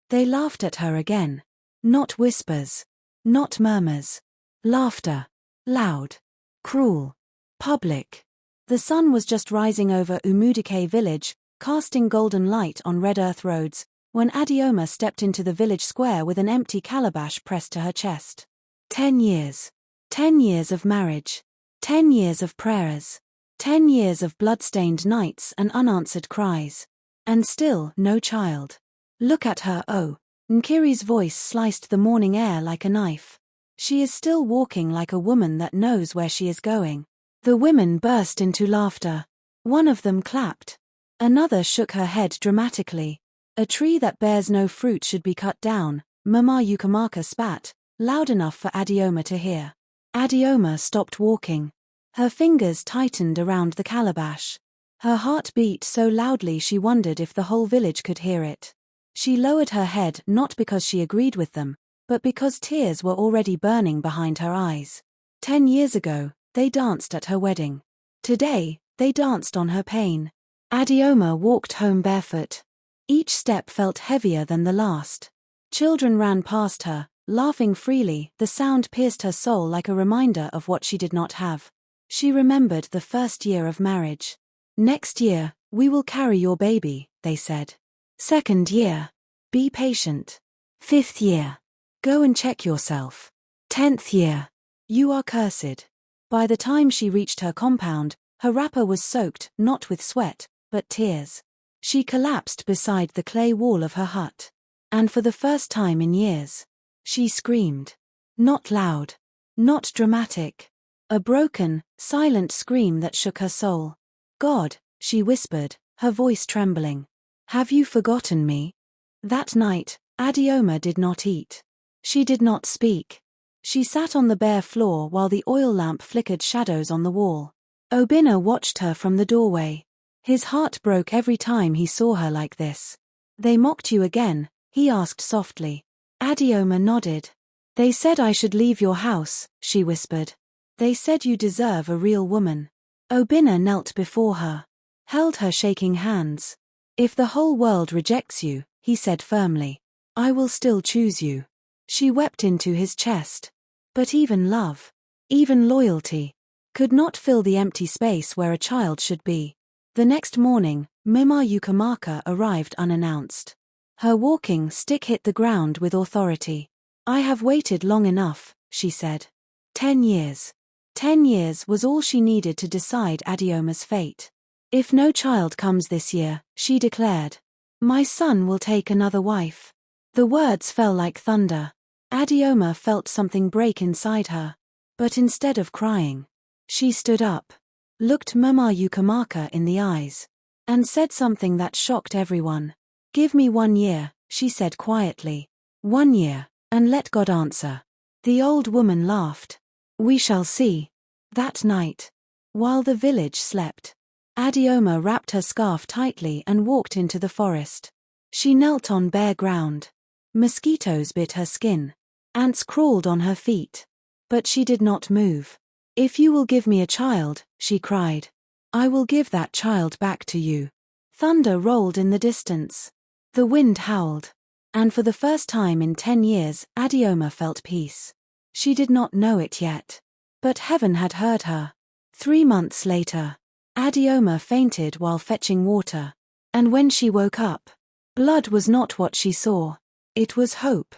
They laughed at her again. Not whispers. Not murmurs. Laughter. Loud. Cruel. Public. The sun was just rising over Umudike village, casting golden light on red earth roads, when Adioma stepped into the village square with an empty calabash pressed to her chest. 10 years. 10 years of marriage. 10 years of prayers. 10 years of blood-stained nights and unanswered cries. And still no child. Look at her, oh. Nkiri's voice sliced the morning air like a knife. She is still walking like a woman that knows where she is going. The women burst into laughter. One of them clapped. Another shook her head dramatically. A tree that bears no fruit should be cut down, Mama Yukamaka spat, loud enough for Adioma to hear. Adioma stopped walking. Her fingers tightened around the calabash. Her heart beat so loudly she wondered if the whole village could hear it. She lowered her head not because she agreed with them, but because tears were already burning behind her eyes. 10 years ago, they danced at her wedding. Today, they danced on her pain. Adioma walked home barefoot. Each step felt heavier than the last. Children ran past her, laughing freely. The sound pierced her soul like a reminder of what she did not have. She remembered the first year of marriage. Next year, we will carry your baby, they said. Second year. Be patient. 5th year. Go and check yourself. 10th year. You are cursed. By the time she reached her compound, her wrapper was soaked, not with sweat, but tears. She collapsed beside the clay wall of her hut. And for the first time in years, she screamed. Not loud. Not dramatic. A broken, silent scream that shook her soul. God, she whispered, her voice trembling. Have you forgotten me? That night, Adioma did not eat. She did not speak. She sat on the bare floor while the oil lamp flickered shadows on the wall. Obinna watched her from the doorway. His heart broke every time he saw her like this. They mocked you again, he asked softly. Adioma nodded. They said I should leave your house, she whispered. They said you deserve a real woman. Obinna knelt before her, held her shaking hands. If the whole world rejects you, he said firmly, I will still choose you. She wept into his chest. But even love, even loyalty, could not fill the empty space where a child should be. The next morning, Mama Yukamaka arrived unannounced. Her walking stick hit the ground with authority. I have waited long enough, she said. 10 years. 10 years was all she needed to decide Adioma's fate. If no child comes this year, she declared, my son will take another wife. The words fell like thunder. Adioma felt something break inside her. But instead of crying, she stood up, looked Mama Yukamaka in the eyes, and said something that shocked everyone. Give me 1 year, she said quietly. 1 year, and let God answer. The old woman laughed. We shall see. That night, while the village slept, Adioma wrapped her scarf tightly and walked into the forest. She knelt on bare ground. Mosquitoes bit her skin. Ants crawled on her feet. But she did not move. If you will give me a child, she cried, I will give that child back to you. Thunder rolled in the distance. The wind howled. And for the first time in 10 years, Adioma felt peace. She did not know it yet. But heaven had heard her. 3 months later, Adioma fainted while fetching water. And when she woke up, blood was not what she saw. It was hope.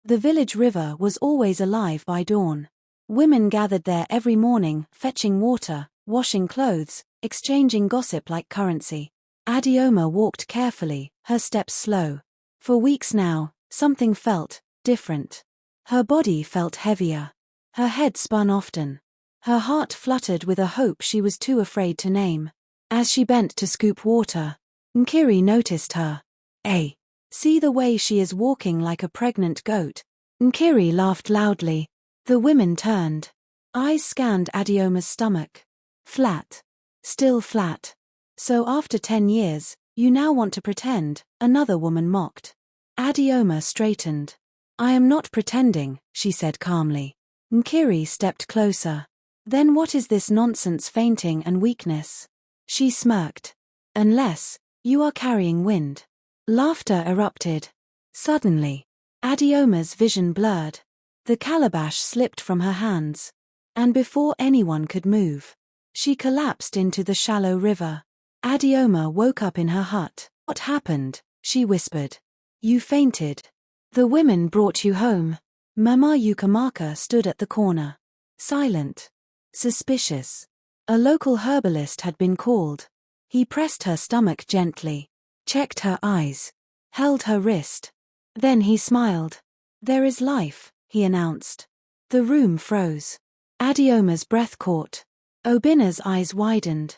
The village river was always alive by dawn. Women gathered there every morning, fetching water, washing clothes, exchanging gossip like currency. Adioma walked carefully, her steps slow. For weeks now, something felt different. Her body felt heavier. Her head spun often. Her heart fluttered with a hope she was too afraid to name. As she bent to scoop water, Nkiri noticed her. Hey, see the way she is walking like a pregnant goat. Nkiri laughed loudly. The women turned. Eyes scanned Adioma's stomach. Flat. Still flat. So after 10 years, you now want to pretend, another woman mocked. Adioma straightened. I am not pretending, she said calmly. Nkiri stepped closer. Then what is this nonsense fainting and weakness? She smirked. Unless, you are carrying wind. Laughter erupted. Suddenly, Adioma's vision blurred. The calabash slipped from her hands, and before anyone could move, she collapsed into the shallow river. Adioma woke up in her hut. "What happened?" she whispered. "You fainted. The women brought you home." Mama Yukamaka stood at the corner, silent, suspicious. A local herbalist had been called. He pressed her stomach gently, checked her eyes, held her wrist. Then he smiled. "There is life," he announced. The room froze. Adioma's breath caught. Obina's eyes widened.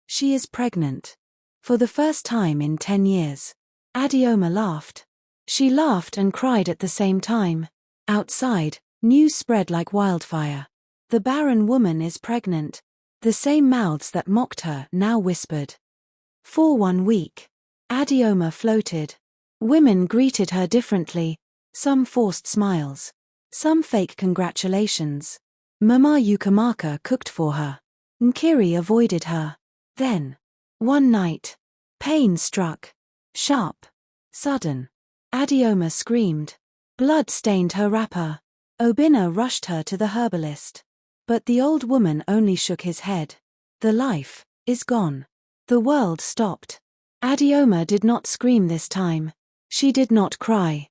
"She is pregnant." For the first time in 10 years. Adioma laughed. She laughed and cried at the same time. Outside, news spread like wildfire. "The barren woman is pregnant." The same mouths that mocked her now whispered. For 1 week, Adioma floated. Women greeted her differently, some forced smiles, some fake congratulations. Mama Yukamaka cooked for her. Nkiri avoided her. Then, one night, pain struck. Sharp, sudden. Adioma screamed. Blood stained her wrapper. Obina rushed her to the herbalist. But the old woman only shook his head. "The life is gone." The world stopped. Adioma did not scream this time. She did not cry.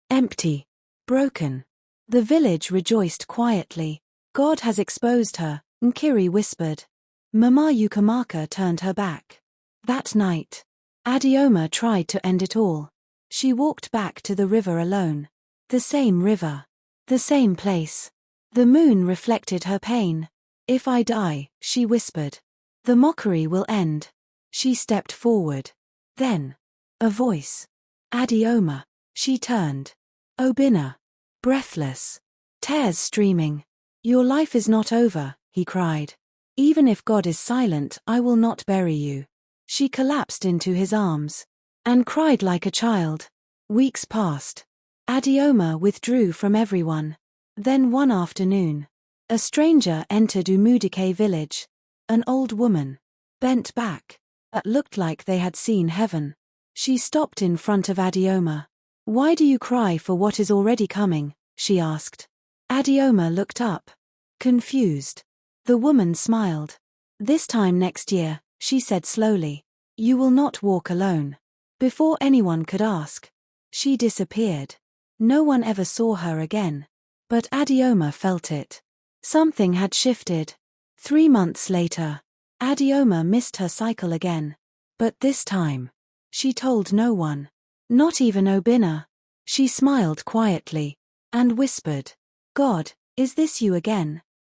Empty. Broken. The village rejoiced quietly. "God has exposed her," Nkiri whispered. Mama Yukamaka turned her back. That night, Adioma tried to end it all. She walked back to the river alone. The same river. The same place. The moon reflected her pain. "If I die," she whispered, "the mockery will end." She stepped forward. Then, a voice. "Adioma." She turned. Obina. Breathless. Tears streaming. "Your life is not over," he cried. "Even if God is silent, I will not bury you." She collapsed into his arms and cried like a child. Weeks passed. Adioma withdrew from everyone. Then one afternoon, a stranger entered Umudike village. An old woman, bent back, that looked like they had seen heaven. She stopped in front of Adioma. "Why do you cry for what is already coming?" she asked. Adioma looked up, confused. The woman smiled. "This time next year," she said slowly, "you will not walk alone." Before anyone could ask, she disappeared. No one ever saw her again. But Adioma felt it. Something had shifted. 3 months later, Adioma missed her cycle again. But this time, she told no one. Not even Obina. She smiled quietly and whispered, "God, is this you again?"